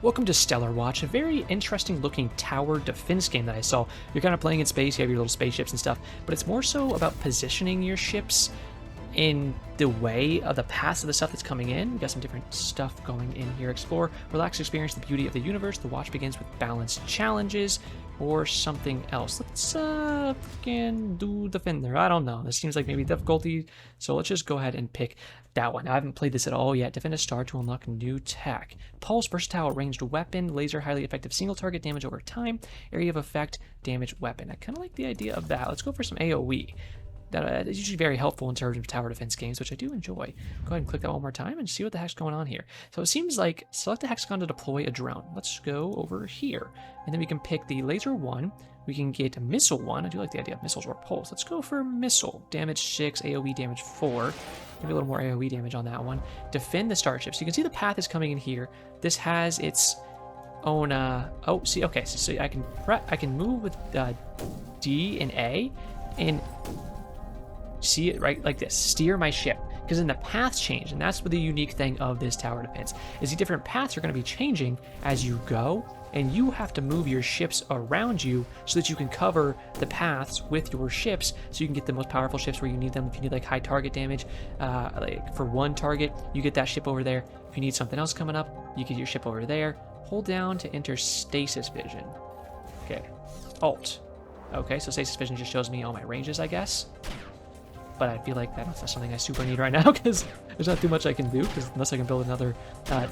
Welcome to Stellar Watch, a very interesting looking tower defense game that I saw. You're kind of playing in space, you have your little spaceships and stuff, but it's more so about positioning your ships in the way of the paths of the stuff that's coming in. We got some different stuff going in here. Explore, relax, experience the beauty of the universe. The watch begins with balanced challenges or something else. Let's freaking do Defender. I don't know. This seems like maybe difficulty, so let's just go ahead and pick that one. I haven't played this at all yet. Defend a star to unlock new tech. Pulse, versatile ranged weapon. Laser, highly effective single target damage over time. Area of effect, damage weapon. I kind of like the idea of that. Let's go for some AoE. That is usually very helpful in terms of tower defense games, which I do enjoy. Go ahead and click that one more time and see what the heck's going on here. So it seems like select the hexagon to deploy a drone. Let's go over here. And then we can pick the laser one. We can get a missile one. I do like the idea of missiles or pulse. Let's go for missile. Damage 6, AoE damage 4. Maybe a little more AoE damage on that one. Defend the starship. So you can see the path is coming in here. This has its own, oh, see, okay. So I can move with D and A and see it right like this, steer my ship, because then the paths change, and that's what the unique thing of this tower defense is. The different paths are going to be changing as you go, and you have to move your ships around you so that you can cover the paths with your ships, so you can get the most powerful ships where you need them. If you need like high target damage, like for one target, you get that ship over there. If you need something else coming up, you get your ship over there. Hold down to enter stasis vision. Okay, Alt. Okay, so stasis vision just shows me all my ranges, I guess. But I feel like that's not something I super need right now, because there's not too much I can do, unless I can build another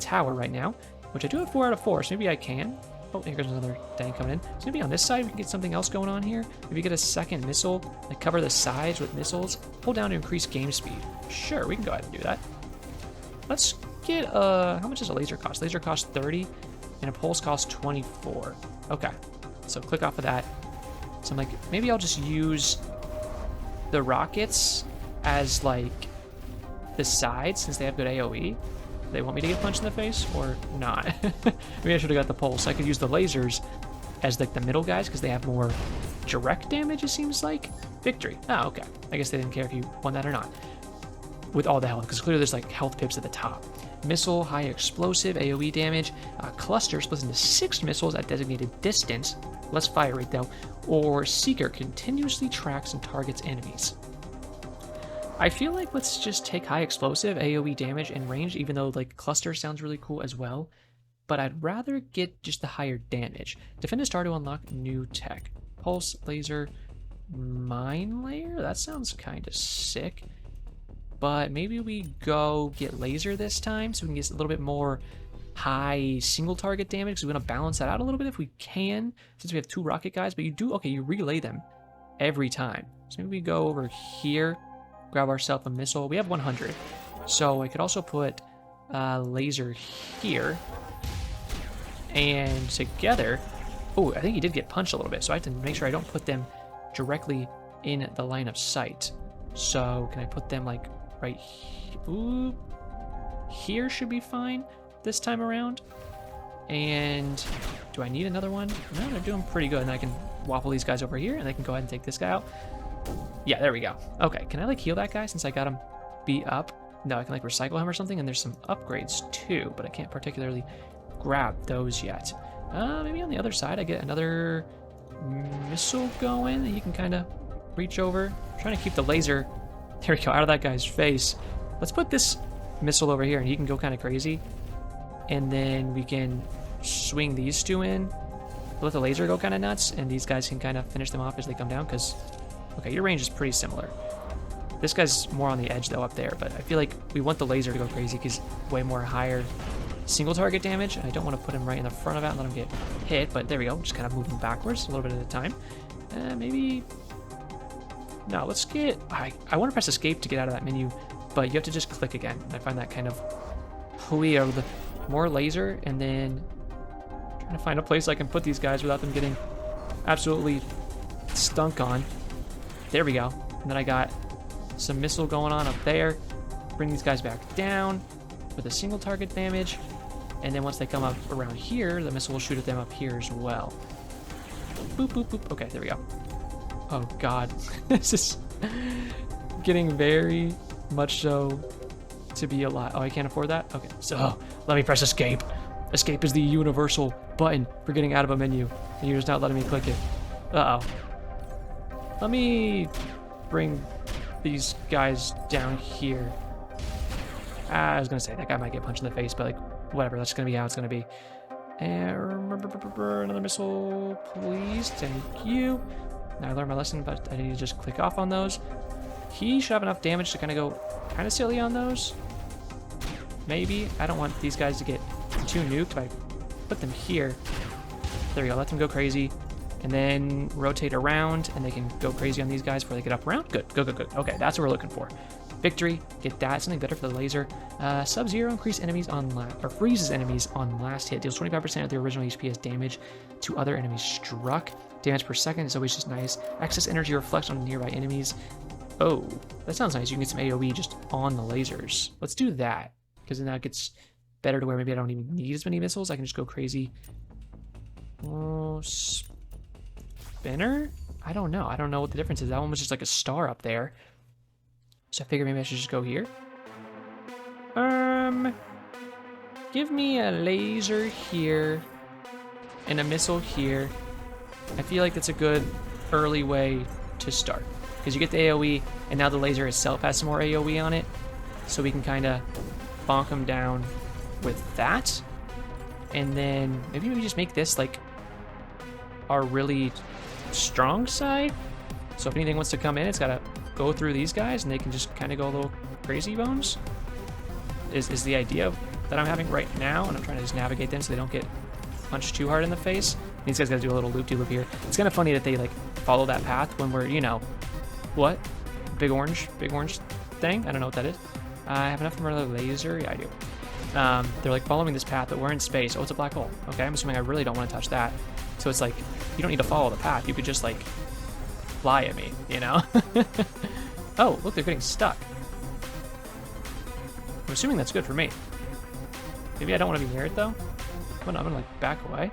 tower right now, which I do have 4 out of 4, so maybe I can. Oh, here goes another tank coming in. So maybe on this side we can get something else going on here. Maybe get a second missile, like cover the sides with missiles. Hold down to increase game speed. Sure, we can go ahead and do that. Let's get, how much does a laser cost? Laser costs 30, and a pulse costs 24. Okay, so click off of that. So I'm like, maybe I'll just use the rockets as like the sides, since they have good AoE. They want me to get punched in the face or not? Maybe I should have got the pulse. I could use the lasers as like the middle guys because they have more direct damage, it seems like. Victory. Oh, okay. I guess they didn't care if you won that or not. With all the health, because clearly there's like health pips at the top. Missile, high explosive, AoE damage. Cluster splits into 6 missiles at designated distance. Less fire rate though. Or Seeker continuously tracks and targets enemies. I feel like let's just take high explosive, AoE damage, and range, even though like cluster sounds really cool as well. But I'd rather get just the higher damage. Defend a star to unlock new tech. Pulse, laser, mine layer? That sounds kind of sick. But maybe we go get laser this time so we can get a little bit more high single target damage, because we want to balance that out a little bit if we can, since we have 2 rocket guys. But you do, okay, you relay them every time. So maybe we go over here, grab ourselves a missile. We have 100, so I could also put laser here, and together, oh, I think he did get punched a little bit, so I have to make sure I don't put them directly in the line of sight. So can I put them like right here? Ooh, here should be fine this time around. And do I need another one? No, they're doing pretty good, and I can waffle these guys over here, and they can go ahead and take this guy out. Yeah, there we go. Okay, can I like heal that guy since I got him beat up? No, I can like recycle him or something, and there's some upgrades too, but I can't particularly grab those yet. Maybe on the other side I get another missile going that you can kind of reach over. I'm trying to keep the laser, there we go, out of that guy's face. Let's put this missile over here, and he can go kind of crazy. And then we can swing these 2 in, let the laser go kind of nuts, and these guys can kind of finish them off as they come down, because, okay, your range is pretty similar. This guy's more on the edge, though, up there, but I feel like we want the laser to go crazy because way more higher single target damage, and I don't want to put him right in the front of it and let him get hit, but there we go, just kind of moving backwards a little bit at a time. Maybe, no, let's get, I want to press escape to get out of that menu, but you have to just click again, and I find that kind of weird. More laser, and then trying to find a place I can put these guys without them getting absolutely stunk on. There we go. And then I got some missile going on up there. Bring these guys back down with a single target damage. And then once they come up around here, the missile will shoot at them up here as well. Boop, boop, boop. Okay, there we go. Oh, God. This is getting very much so to be alive. Oh, I can't afford that? Okay, so let me press escape. Escape is the universal button for getting out of a menu, and you're just not letting me click it. Uh-oh. Let me bring these guys down here. I was gonna say, that guy might get punched in the face, but like, whatever, that's gonna be how it's gonna be. And another missile, please, thank you. Now I learned my lesson, but I need to just click off on those. He should have enough damage to kind of go kind of silly on those. Maybe. I don't want these guys to get too nuked if I put them here. There we go, let them go crazy. And then rotate around, and they can go crazy on these guys before they get up around. Good, good, good, good. Okay, that's what we're looking for. Victory, get that. Something better for the laser. Sub-Zero increase enemies on freezes enemies on last hit. Deals 25% of the original HP as damage to other enemies struck. Damage per second is always just nice. Excess energy reflects on nearby enemies. Oh, that sounds nice. You can get some AoE just on the lasers. Let's do that, because then that gets better to where maybe I don't even need as many missiles. I can just go crazy. Oh, spinner? I don't know. I don't know what the difference is. That one was just like a star up there. So I figure maybe I should just go here. Give me a laser here and a missile here. I feel like that's a good early way to start, because you get the AoE, and now the laser itself has some more AoE on it, so we can kind of bonk them down with that. And then maybe we just make this like our really strong side. So if anything wants to come in, it's got to go through these guys, and they can just kind of go a little crazy bones. Is the idea that I'm having right now, and I'm trying to just navigate them so they don't get punched too hard in the face. These guys got to do a little loop-de-loop here. It's kind of funny that they like follow that path when we're, you know, what? Big orange thing? I don't know what that is. I have enough for another laser. Yeah, I do. They're like following this path, but we're in space. Oh, it's a black hole. Okay, I'm assuming I really don't want to touch that. So it's like, you don't need to follow the path. You could just like fly at me, you know? Oh, look, they're getting stuck. I'm assuming that's good for me. Maybe I don't want to be near it though. I'm gonna like back away.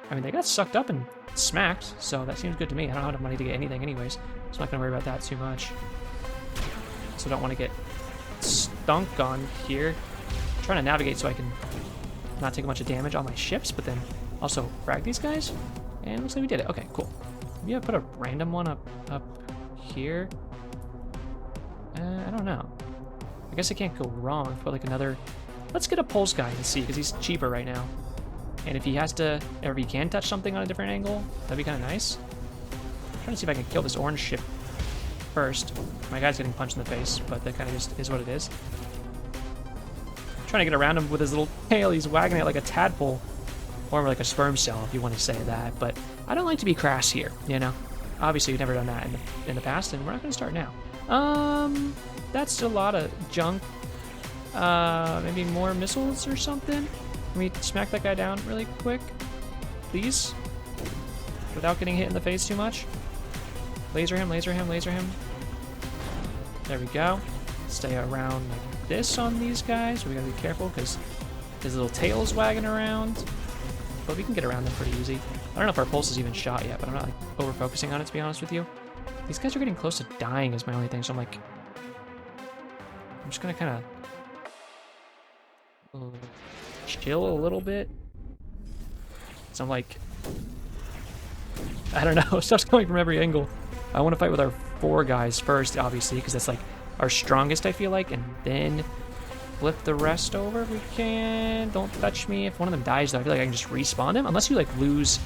I mean, they got sucked up and smacked, so that seems good to me. I don't have enough money to get anything anyways, so I'm not gonna worry about that too much. So don't want to get stunk on here. I'm trying to navigate so I can not take a bunch of damage on my ships, but then also frag these guys. And looks like we did it. Okay, cool. Maybe I put a random one up here. I don't know. I guess I can't go wrong. Put like another. Let's get a pulse guy and see, because he's cheaper right now. And if he has to, or if he can touch something on a different angle, that'd be kind of nice. I'm trying to see if I can kill this orange ship first. My guy's getting punched in the face, but that kind of just is what it is. I'm trying to get around him with his little tail. He's wagging it like a tadpole, or like a sperm cell, if you want to say that. But I don't like to be crass here, you know. Obviously, we've never done that in the past, and we're not going to start now. That's a lot of junk. Maybe more missiles or something. Can we smack that guy down really quick, please? Without getting hit in the face too much. Laser him, laser him, laser him. There we go. Stay around like this on these guys. We gotta be careful because his little tail's wagging around. But we can get around them pretty easy. I don't know if our pulse is even shot yet, but I'm not like over focusing on it, to be honest with you. These guys are getting close to dying is my only thing, so I'm like, I'm just gonna kind of chill a little bit. So I'm like, I don't know, stuff's coming from every angle. I want to fight with our 4 guys first, obviously, because that's like our strongest, I feel like, and then flip the rest over if we can. Don't touch me. If one of them dies, though, I feel like I can just respawn them, unless you like lose.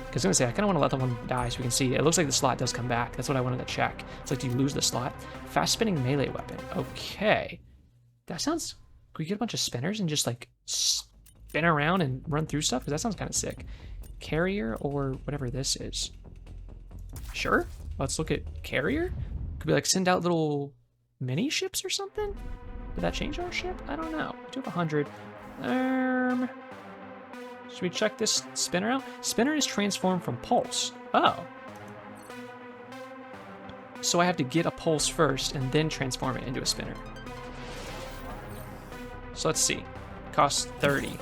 Because I was gonna say, I kind of want to let the one die so we can see. It looks like the slot does come back. That's what I wanted to check. It's like, do you lose the slot? Fast spinning melee weapon. Okay. That sounds... Can we get a bunch of spinners and just like spin around and run through stuff? Because that sounds kind of sick. Carrier or whatever this is. Sure. Let's look at carrier. Could we like send out little mini ships or something? Did that change our ship? I don't know. We do have 100. Should we check this spinner out? Spinner is transformed from pulse. Oh. So I have to get a pulse first and then transform it into a spinner. So let's see. Costs 30.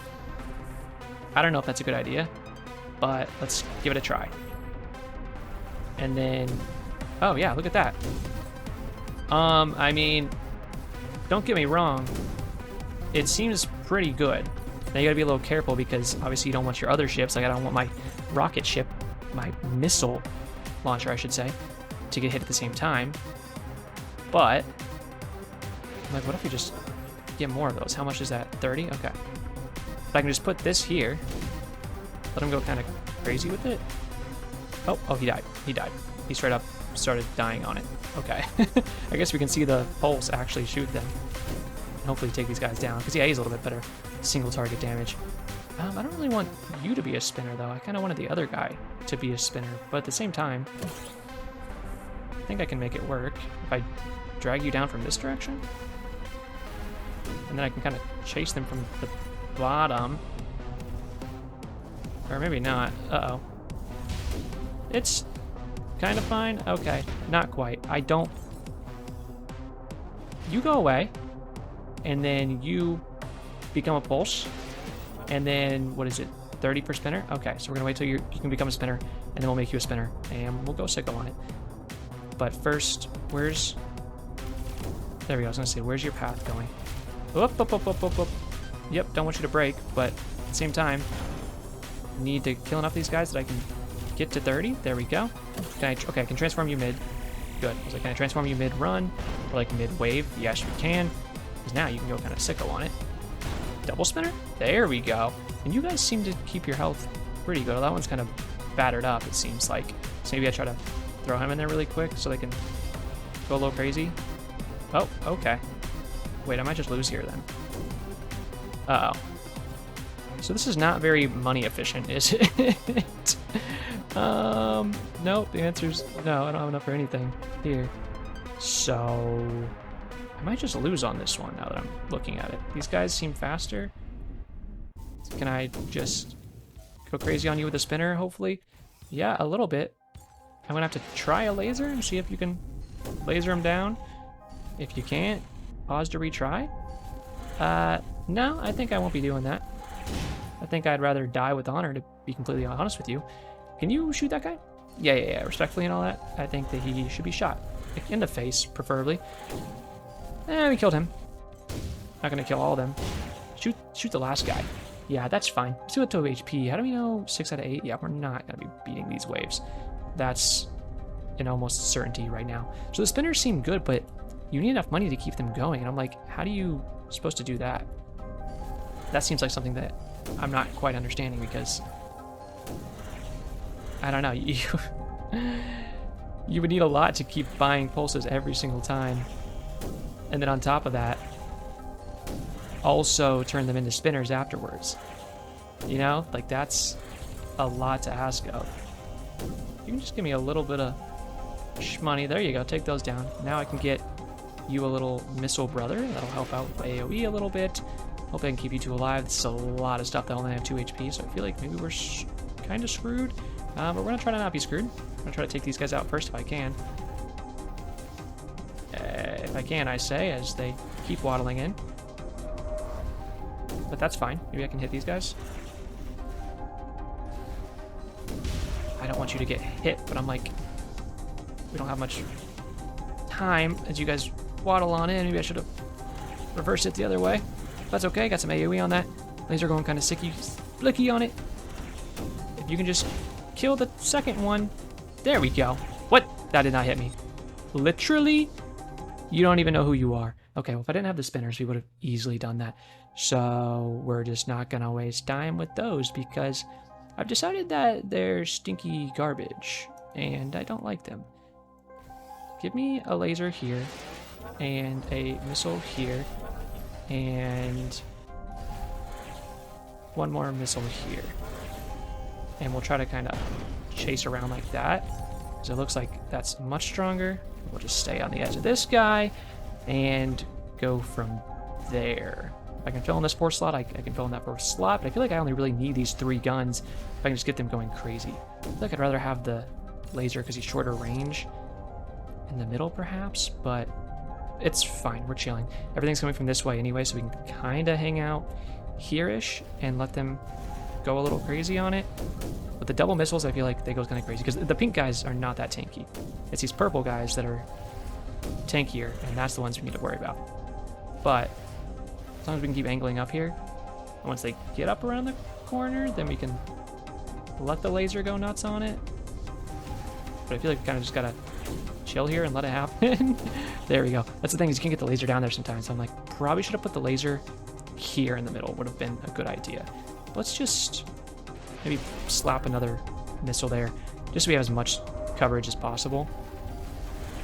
I don't know if that's a good idea, but let's give it a try. And then, oh yeah, look at that. I mean, don't get me wrong. It seems pretty good. Now you gotta be a little careful because obviously you don't want your other ships, like I don't want my rocket ship, my missile launcher I should say, to get hit at the same time. But, like, what if we just get more of those? How much is that? 30? Okay. But I can just put this here, let him go kind of crazy with it. Oh, he died. He died. He straight up started dying on it. Okay. I guess we can see the pulse actually shoot them. And hopefully take these guys down. Because, yeah, he's a little bit better single target damage. I don't really want you to be a spinner, though. I kind of wanted the other guy to be a spinner. But at the same time, I think I can make it work if I drag you down from this direction. And then I can kind of chase them from the bottom. Or maybe not. Uh-oh. It's kind of fine. Okay, not quite. I don't... You go away. And then you become a pulse. And then, what is it? 30 per spinner? Okay, so we're going to wait till you can become a spinner. And then we'll make you a spinner. And we'll go sicko on it. But first, where's... There we go. I was going to say, where's your path going? Whoop, whoop, whoop, whoop, whoop, whoop. Yep, don't want you to break. But at the same time, need to kill enough of these guys that I can get to 30. There we go. Okay, I can transform you mid. Good. I was like, can I transform you mid-run? Or like mid-wave? Yes, we can. Because now you can go kind of sicko on it. Double spinner? There we go. And you guys seem to keep your health pretty good. That one's kind of battered up, it seems like. So maybe I try to throw him in there really quick so they can go a little crazy. Oh, okay. Wait, I might just lose here then. Uh-oh. So this is not very money efficient, is it? Nope, the answer's no, I don't have enough for anything here. So I might just lose on this one now that I'm looking at it. These guys seem faster. Can I just go crazy on you with a spinner, hopefully? Yeah, a little bit. I'm gonna have to try a laser and see if you can laser him down. If you can't, pause to retry. No, I think I won't be doing that. I think I'd rather die with honor, to be completely honest with you. Can you shoot that guy? Yeah, respectfully and all that. I think that he should be shot. In the face, preferably. We killed him. Not gonna kill all of them. Shoot the last guy. Yeah, that's fine. 202 HP. How do we know 6 out of 8? Yeah, we're not gonna be beating these waves. That's an almost certainty right now. So the spinners seem good, but you need enough money to keep them going. And I'm like, how do you supposed to do that? That seems like something that I'm not quite understanding because I don't know. You would need a lot to keep buying pulses every single time. And then on top of that, also turn them into spinners afterwards. You know, like that's a lot to ask of. You can just give me a little bit of shmoney. There you go, take those down. Now I can get you a little missile brother. That'll help out with AoE a little bit. Hope I can keep you two alive. This is a lot of stuff that only have 2 HP, so I feel like maybe we're kind of screwed. But we're gonna try to not be screwed. I'm gonna try to take these guys out first if I can. If I can, I say, as they keep waddling in. But that's fine. Maybe I can hit these guys. I don't want you to get hit, but I'm like, we don't have much time as you guys waddle on in. Maybe I should have reversed it the other way. That's okay. Got some AoE on that. Laser going kind of sicky, flicky on it. If you can just kill the second one. There we go. What? That did not hit me. Literally, you don't even know who you are. Okay, well, if I didn't have the spinners, we would have easily done that. So we're just not going to waste time with those because I've decided that they're stinky garbage and I don't like them. Give me a laser here and a missile here and one more missile here. And we'll try to kind of chase around like that because it looks like that's much stronger. We'll just stay on the edge of this guy and go from there. If I can fill in this 4th slot, I can fill in that 4th slot, but I feel like I only really need these 3 guns if I can just get them going crazy. I feel like I'd rather have the laser because he's shorter range in the middle perhaps, but it's fine. We're chilling. Everything's coming from this way anyway, so we can kind of hang out here-ish and let them go a little crazy on it. But the double missiles, I feel like they go kind of crazy because the pink guys are not that tanky. It's these purple guys that are tankier, and that's the ones we need to worry about. But as long as we can keep angling up here, And once they get up around the corner, then we can let the laser go nuts on it. But I feel like we kind of just gotta chill here and let it happen. There we go. That's the thing, is you can't get the laser down there sometimes. So I'm like, probably should have put the laser here in the middle. Would have been a good idea. Let's just maybe slap another missile there, just so we have as much coverage as possible.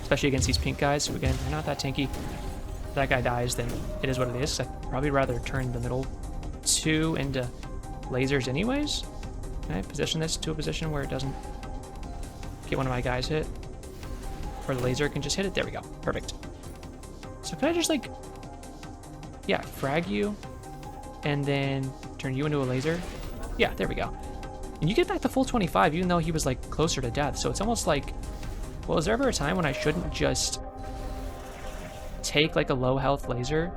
Especially against these pink guys, who again, they're not that tanky. If that guy dies, then it is what it is. I'd probably rather turn the middle two into lasers anyways. Can I position this to a position where it doesn't get one of my guys hit? Or the laser can just hit it? There we go. Perfect. So can I just like, yeah, frag you and then turn you into a laser? Yeah, there we go. And you get back to full 25 even though he was like closer to death. So it's almost like, well, is there ever a time when I shouldn't just take like a low health laser?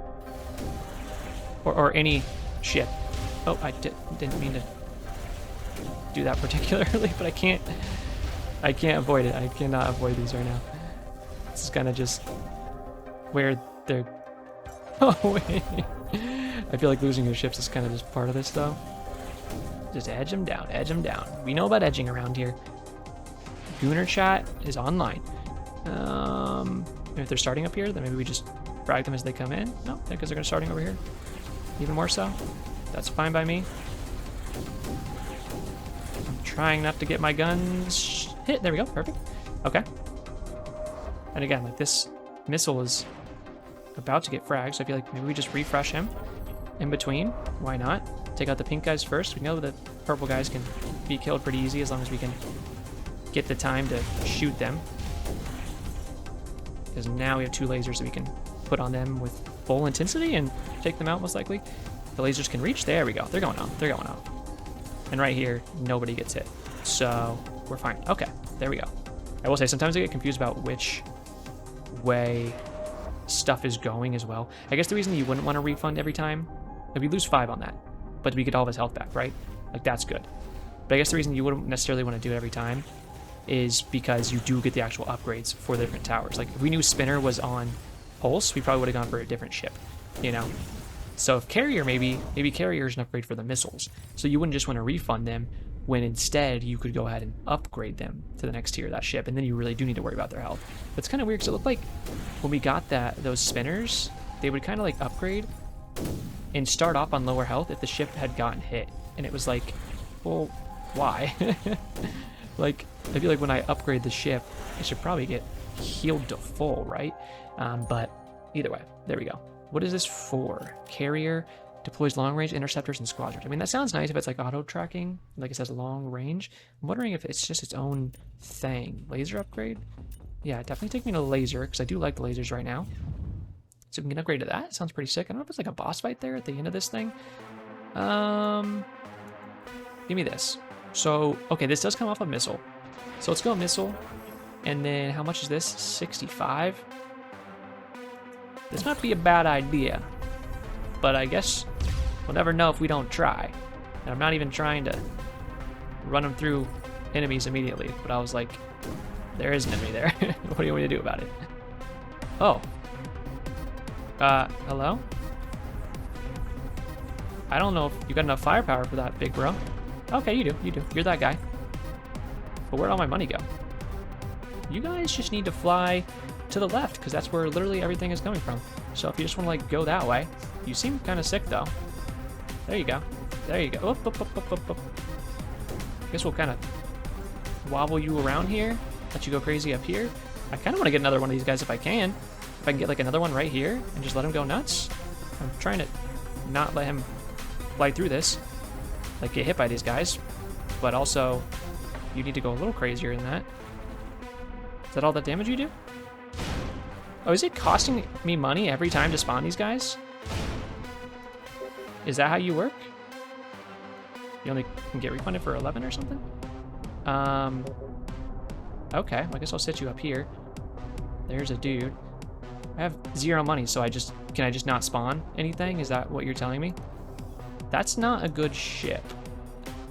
Or any ship. Oh, I didn't mean to do that particularly, but I can't avoid it. I cannot avoid these right now. This is kind of just where they're... Oh, wait. I feel like losing your ships is kind of just part of this, though. Just edge them down, edge them down. We know about edging around here. Gooner chat is online. If they're starting up here, then maybe we just frag them as they come in. No, because they're going to starting over here. Even more so. That's fine by me. I'm trying not to get my guns hit. There we go. Perfect. Okay. And again, like this missile is about to get fragged, so I feel like maybe we just refresh him in between. Why not? Take out the pink guys first. We know that purple guys can be killed pretty easy as long as we can get the time to shoot them. Because now we have two lasers that we can put on them with full intensity and take them out most likely. The lasers can reach. There we go. They're going off. They're going off. And right here, nobody gets hit. So we're fine. Okay, there we go. I will say sometimes I get confused about which way stuff is going as well. I guess the reason you wouldn't want to refund every time, if we lose 5 on that, but we get all of his health back, right? Like that's good. But I guess the reason you wouldn't necessarily want to do it every time is because you do get the actual upgrades for the different towers. Like if we knew Spinner was on Pulse, we probably would have gone for a different ship, you know? So if Carrier, maybe Carrier is an upgrade for the missiles. So you wouldn't just want to refund them when instead you could go ahead and upgrade them to the next tier of that ship, and then you really do need to worry about their health. But it's kind of weird because it looked like when we got those spinners, they would kind of like upgrade and start off on lower health if the ship had gotten hit. And it was like, well, why? Like, I feel like when I upgrade the ship, I should probably get healed to full, right? But either way, there we go. What is this for? Carrier deploys long-range interceptors and squadrons. I mean, that sounds nice if it's like auto-tracking, like it says long range. I'm wondering if it's just its own thing. Laser upgrade? Yeah, definitely take me to laser, because I do like the lasers right now. So we can upgrade to that. Sounds pretty sick. I don't know if it's like a boss fight there at the end of this thing. Give me this. So, okay, this does come off a missile. So let's go missile. And then how much is this? 65? This might be a bad idea. But I guess we'll never know if we don't try. And I'm not even trying to run them through enemies immediately. But I was like, there is an enemy there. What do you want me to do about it? Oh. Hello? I don't know if you got enough firepower for that, big bro. Okay, you do. You're that guy. But where'd all my money go? You guys just need to fly to the left, because that's where literally everything is coming from. So if you just want to, like, go that way. You seem kind of sick, though. There you go. There you go. Up. I guess we'll kind of wobble you around here. Let you go crazy up here. I kind of want to get another one of these guys if I can. If I can get, like, another one right here and just let him go nuts. I'm trying to not let him fly through this. Like, get hit by these guys. But also, you need to go a little crazier than that. Is that all the damage you do? Oh, is it costing me money every time to spawn these guys? Is that how you work? You only can get refunded for 11 or something? Okay, well, I guess I'll set you up here. There's a dude. I have 0 money, so can I just not spawn anything? Is that what you're telling me? That's not a good ship,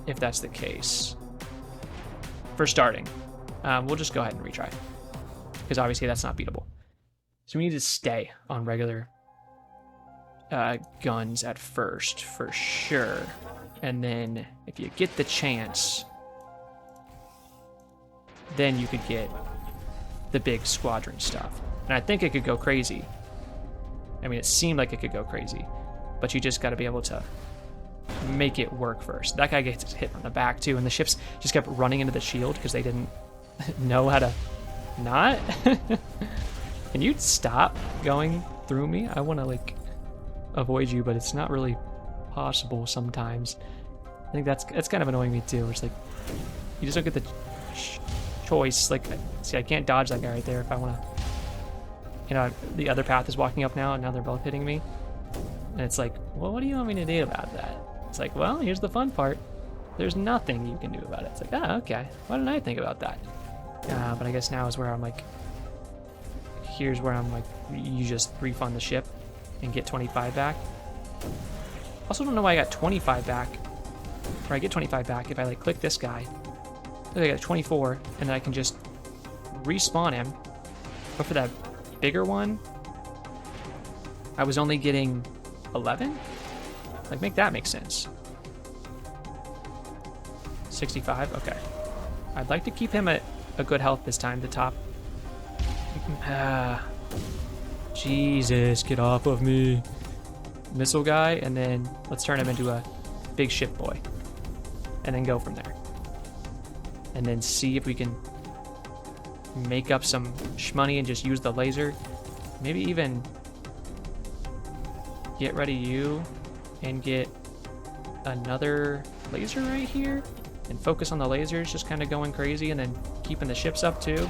if that's the case. For starting. We'll just go ahead and retry. Because obviously that's not beatable. So we need to stay on regular guns at first, for sure. And then if you get the chance, then you could get the big squadron stuff. And I think it could go crazy. I mean, it seemed like it could go crazy, but you just got to be able to make it work first. That guy gets hit from the back too, and the ships just kept running into the shield because they didn't know how to not. Can you stop going through me? I want to like avoid you, but it's not really possible sometimes. I think that's kind of annoying me too. It's like you just don't get the choice. Like, see, I can't dodge that guy right there if I want to. You know, the other path is walking up now, and now they're both hitting me. And it's like, well, what do you want me to do about that? It's like, well, here's the fun part. There's nothing you can do about it. It's like, oh, okay. Why didn't I think about that? But I guess now is where I'm like, here's where I'm like, you just refund the ship and get 25 back. Also don't know why I got 25 back. Or I get 25 back if I like click this guy. I got 24, and then I can just respawn him. But for that bigger one, I was only getting 11? Like, make that make sense. 65? Okay. I'd like to keep him at a good health this time, the top. Jesus, get off of me. Missile guy, and then let's turn him into a big ship boy. And then go from there. And then see if we can make up some shmoney and just use the laser. Maybe even get ready you and get another laser right here and focus on the lasers, just kind of going crazy, and then keeping the ships up too.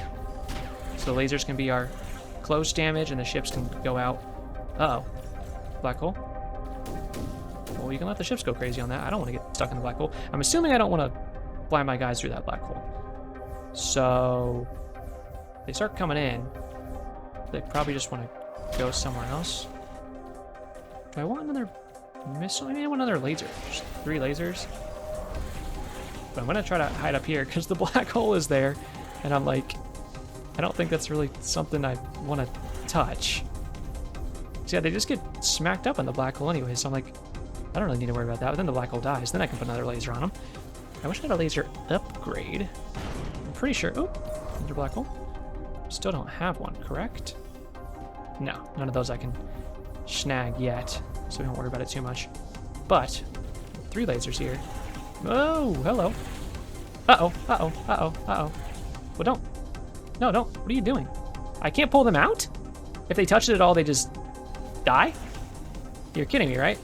So the lasers can be our close damage and the ships can go out. Uh-oh. Black hole? Well, you can let the ships go crazy on that. I don't want to get stuck in the black hole. I'm assuming I don't want to fly my guys through that black hole. So they start coming in. They probably just want to go somewhere else. Do I want another missile? Maybe I want another laser. Just 3 lasers. But I'm going to try to hide up here because the black hole is there. And I'm like, I don't think that's really something I want to touch. So yeah, they just get smacked up in the black hole anyway. So I'm like, I don't really need to worry about that. But then the black hole dies. Then I can put another laser on them. I wish I had a laser upgrade. I'm pretty sure. Oh, another black hole. Still don't have one, correct? No, none of those I can snag yet, so we don't worry about it too much. But 3 lasers here. Oh, hello. Uh-oh, uh-oh, uh-oh, uh-oh. Well, don't. No, don't. What are you doing? I can't pull them out? If they touch it at all, they just die? You're kidding me, right?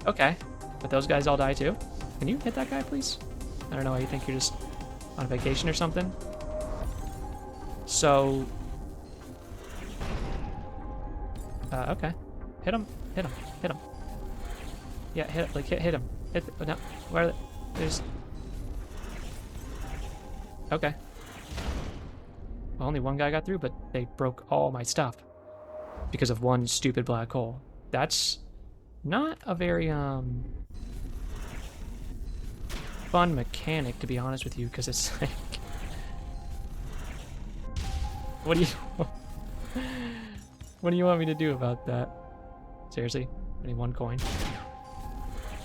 Okay. But those guys all die too? Can you hit that guy, please? I don't know why you think you're just on vacation or something. So... okay. Hit him. Hit him. Hit him. Yeah, hit him. Hit, no, where are they? There's... Okay. Well, only one guy got through, but they broke all my stuff because of one stupid black hole. That's not a very, fun mechanic, to be honest with you, because it's like... What do you... What do you want me to do about that? Seriously? I need 1 coin.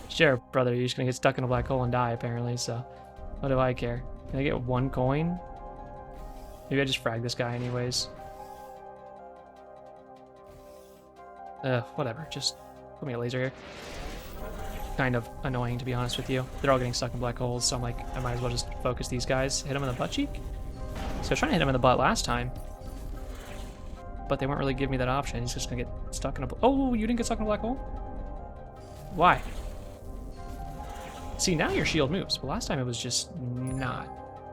Sure, brother, you're just gonna get stuck in a black hole and die, apparently, so... What do I care? Can I get 1 coin? Maybe I just frag this guy anyways. Whatever, just put me a laser here. Kind of annoying, to be honest with you. They're all getting stuck in black holes, so I'm like, I might as well just focus these guys. Hit them in the butt cheek? So I was trying to hit him in the butt last time, but they weren't really giving me that option. He's just gonna get stuck in a... Oh, you didn't get stuck in a black hole? Why? See, now your shield moves, but last time it was just not.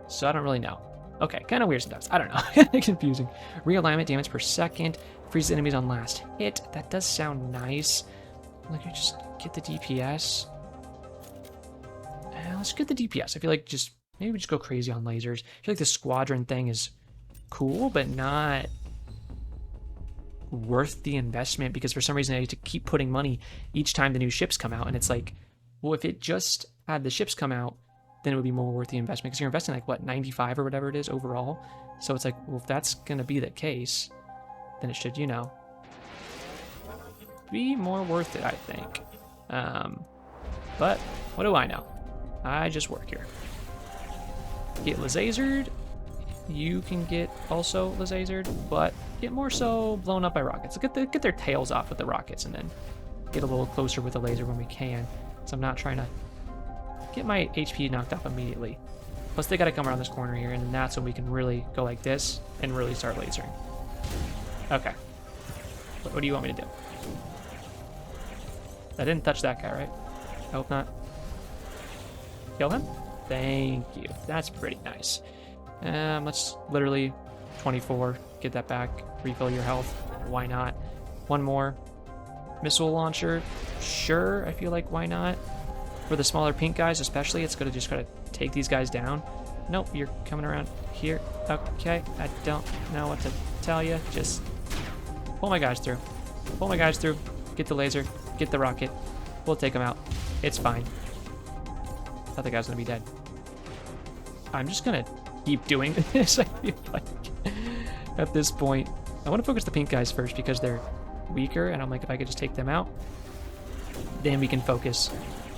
So I don't really know. Okay, kind of weird sometimes. I don't know. Confusing. Realignment damage per second. Freezes enemies on last hit. That does sound nice. Like, you just get the DPS. Let's get the DPS. I feel like just... Maybe we just go crazy on lasers. I feel like the squadron thing is cool, but not worth the investment because for some reason I need to keep putting money each time the new ships come out. And it's like, well, if it just had the ships come out, then it would be more worth the investment because you're investing like, what, 95 or whatever it is overall. So it's like, well, if that's going to be the case, then it should, you know, be more worth it, I think. But what do I know? I just work here. Get lasered. You can get also lasered, but get more so blown up by rockets. Get their tails off with the rockets, and then get a little closer with the laser when we can. So I'm not trying to get my HP knocked off immediately. Plus they got to come around this corner here, and then that's when we can really go like this and really start lasering. Okay. What do you want me to do? I didn't touch that guy, right? I hope not. Kill him? Thank you. That's pretty nice. Let's literally 24. Get that back. Refill your health. Why not? One more. Missile launcher. Sure, I feel like why not? For the smaller pink guys especially, it's going to just kind of take these guys down. Nope, you're coming around here. Okay, I don't know what to tell you. Just pull my guys through. Pull my guys through. Get the laser. Get the rocket. We'll take them out. It's fine. Thought the guy's going to be dead. I'm just going to keep doing this, I feel like. At this point, I want to focus the pink guys first because they're weaker, and I'm like, if I could just take them out, then we can focus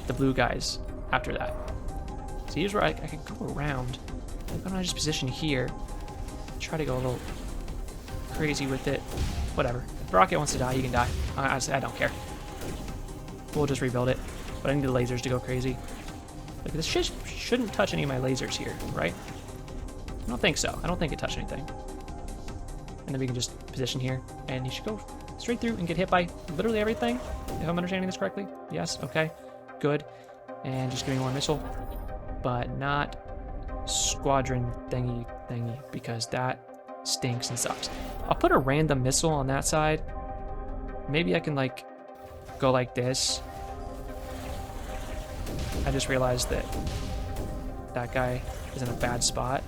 the blue guys after that. So here's where I can go around. Why don't I just position here? Try to go a little crazy with it. Whatever. If the rocket wants to die, you can die. I don't care. We'll just rebuild it. But I need the lasers to go crazy. Like, this shouldn't touch any of my lasers here, right? I don't think so. I don't think it touched anything. And then we can just position here, and you should go straight through and get hit by literally everything, if I'm understanding this correctly. Yes, okay, good. And just give me more missile, but not squadron thingy, because that stinks and sucks. I'll put a random missile on that side. Maybe I can, like, go like this. I just realized that that guy is in a bad spot.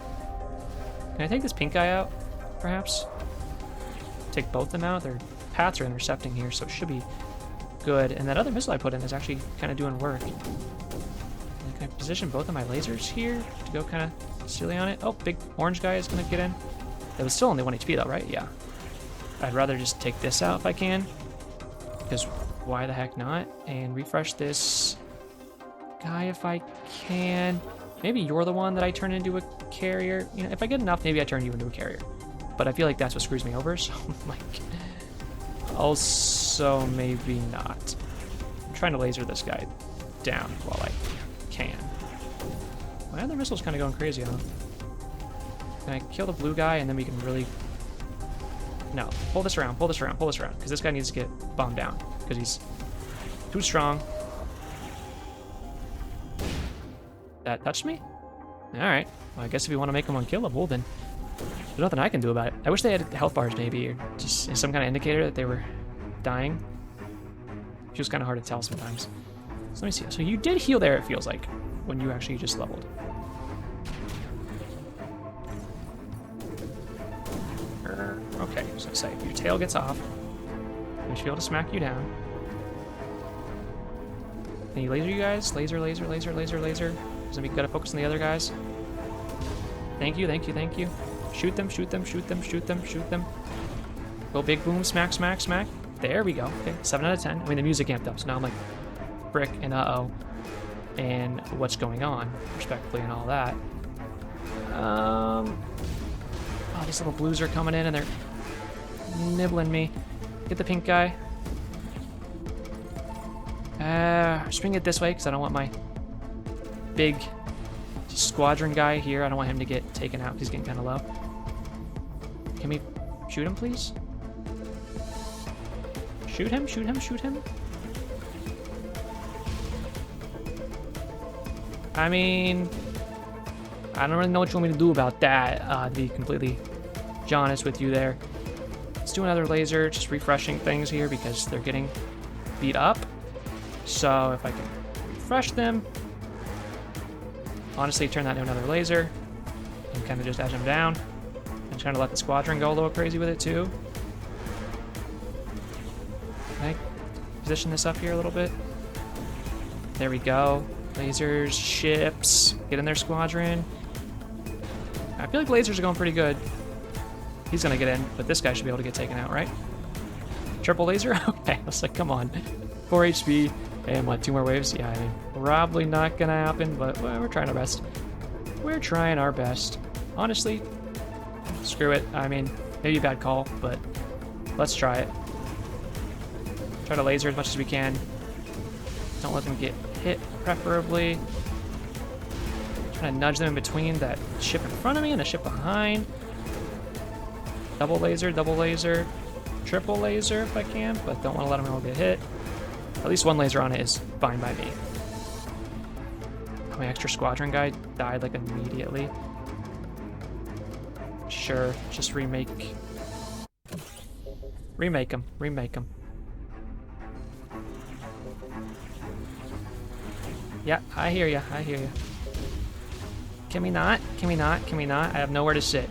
Can I take this pink guy out, perhaps? Take both of them out. Their paths are intercepting here, so it should be good. And that other missile I put in is actually kind of doing work. And can I position both of my lasers here to go kind of silly on it? Oh, big orange guy is going to get in. That was still only 1 HP though, right? Yeah. I'd rather just take this out if I can, because why the heck not? And refresh this guy if I can. Maybe you're the one that I turn into a carrier. You know, if I get enough, maybe I turn you into a carrier. But I feel like that's what screws me over, so I'm like, also maybe not. I'm trying to laser this guy down while I can. My other missile's kind of going crazy on him. Can I kill the blue guy and then we can really... No, pull this around, pull this around, pull this around, because this guy needs to get bombed down, because he's too strong. That touched me? Alright, well, I guess if you want to make him unkillable, then there's nothing I can do about it. I wish they had health bars, maybe, or just some kind of indicator that they were dying. It's just kind of hard to tell sometimes. So let me see. So you did heal there, it feels like, when you actually just leveled. Okay, so say, if your tail gets off, we should be able to smack you down. Can you laser you guys? Laser, laser, laser, laser, laser. So we gotta focus on the other guys. Thank you, thank you, thank you. Shoot them, shoot them, shoot them, shoot them, shoot them. Go big boom, smack, smack, smack. There we go. Okay, 7 out of 10. I mean, the music amped up, so now I'm like, frick and uh-oh. And what's going on, respectfully, and all that. Oh, these little blues are coming in and they're nibbling me. Get the pink guy. Swing it this way because I don't want my big squadron guy here. I don't want him to get taken out. He's getting kind of low. Can we shoot him, please? Shoot him, shoot him, shoot him. I mean, I don't really know what you want me to do about that, to be completely honest with you there. Let's do another laser, just refreshing things here because they're getting beat up. So if I can refresh them, honestly turn that into another laser and kind of just edge them down and trying to let the squadron go a little crazy with it too. Okay, position this up here a little bit. There we go. Lasers, ships, get in their squadron. I feel like lasers are going pretty good. He's gonna get in, but this guy should be able to get taken out, right? Triple laser? Okay, I was like, come on. 4 HP and what, 2 more waves? Yeah, I mean, probably not gonna happen, but well, we're trying our best. We're trying our best. Honestly, screw it. I mean, maybe a bad call, but let's try it. Try to laser as much as we can. Don't let them get hit, preferably. Trying to nudge them in between that ship in front of me and the ship behind. Double laser, triple laser if I can, but don't want to let them all get hit. At least one laser on it is fine by me. My extra squadron guy died like immediately. Sure, just remake him. Yeah, I hear ya. Can we not? I have nowhere to sit.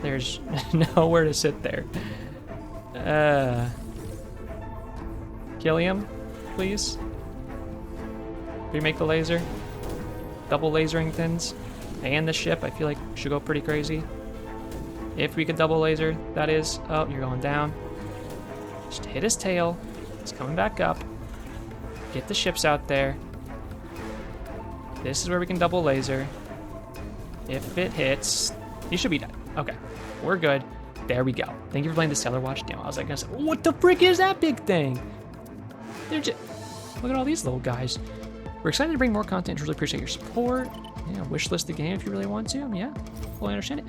There's nowhere to sit there. Killium, please. Remake the laser. Double lasering things. And the ship, I feel like should go pretty crazy. If we could double laser, that is. Oh, you're going down. Just hit his tail. It's coming back up. Get the ships out there. This is where we can double laser. If it hits, you should be dead. Okay, we're good. There we go. Thank you for playing the Stellar Watch demo. I was like, what the frick is that big thing? They're just, look at all these little guys. We're excited to bring more content. Really appreciate your support. Yeah, wish list the game if you really want to. Yeah, fully understand it.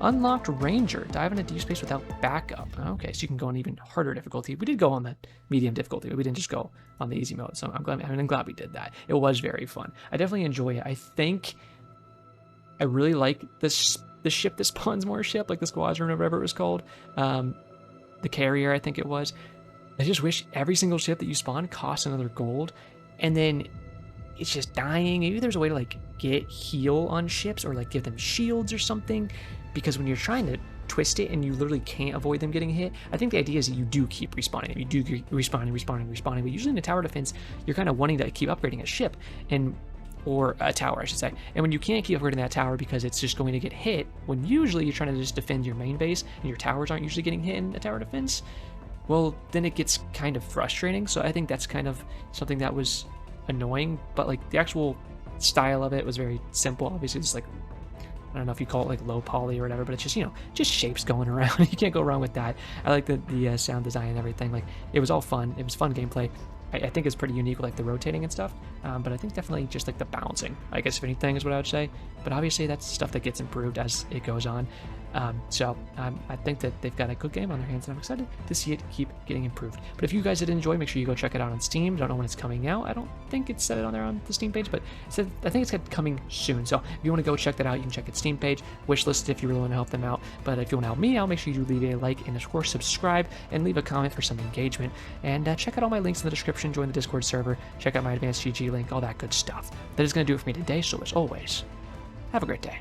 Unlocked Ranger. Dive into deep space without backup. Okay, so you can go on even harder difficulty. We did go on the medium difficulty, but we didn't just go on the easy mode. So I'm glad we did that. It was very fun. I definitely enjoy it. I think I really like this the ship that spawns more ship, like the squadron or whatever it was called. The carrier, I think it was. I just wish every single ship that you spawn costs another gold, and then it's just dying. Maybe there's a way to like get heal on ships or like give them shields or something, because when you're trying to twist it and you literally can't avoid them getting hit, I think the idea is that you do keep respawning. You do keep respawning, but usually in a tower defense, you're kind of wanting to keep upgrading a ship or a tower, I should say. And when you can't keep upgrading that tower because it's just going to get hit, when usually you're trying to just defend your main base and your towers aren't usually getting hit in a tower defense, well, then it gets kind of frustrating. So I think that's kind of something that was annoying, but like the actual style of it was very simple. Obviously, it's like, I don't know if you call it like low poly or whatever, but it's just, you know, just shapes going around. You can't go wrong with that. I like the sound design and everything. Like, it was all fun. It was fun gameplay. I think it's pretty unique with like the rotating and stuff, but I think definitely just like the bouncing, I guess, if anything, is what I would say. But obviously that's stuff that gets improved as it goes on. So I think that they've got a good game on their hands, and I'm excited to see it keep getting improved. But if you guys did enjoy, make sure you go check it out on Steam. I don't know when it's coming out. I don't think it's set it on there on the Steam page, but I think it's coming soon. So if you want to go check that out, you can check its Steam page, wishlist if you really want to help them out. But if you want to help me out, make sure you leave a like and of course subscribe and leave a comment for some engagement. And check out all my links in the description. Join the Discord server. Check out my advanced GG link, all that good stuff. That is going to do it for me today. So as always, have a great day.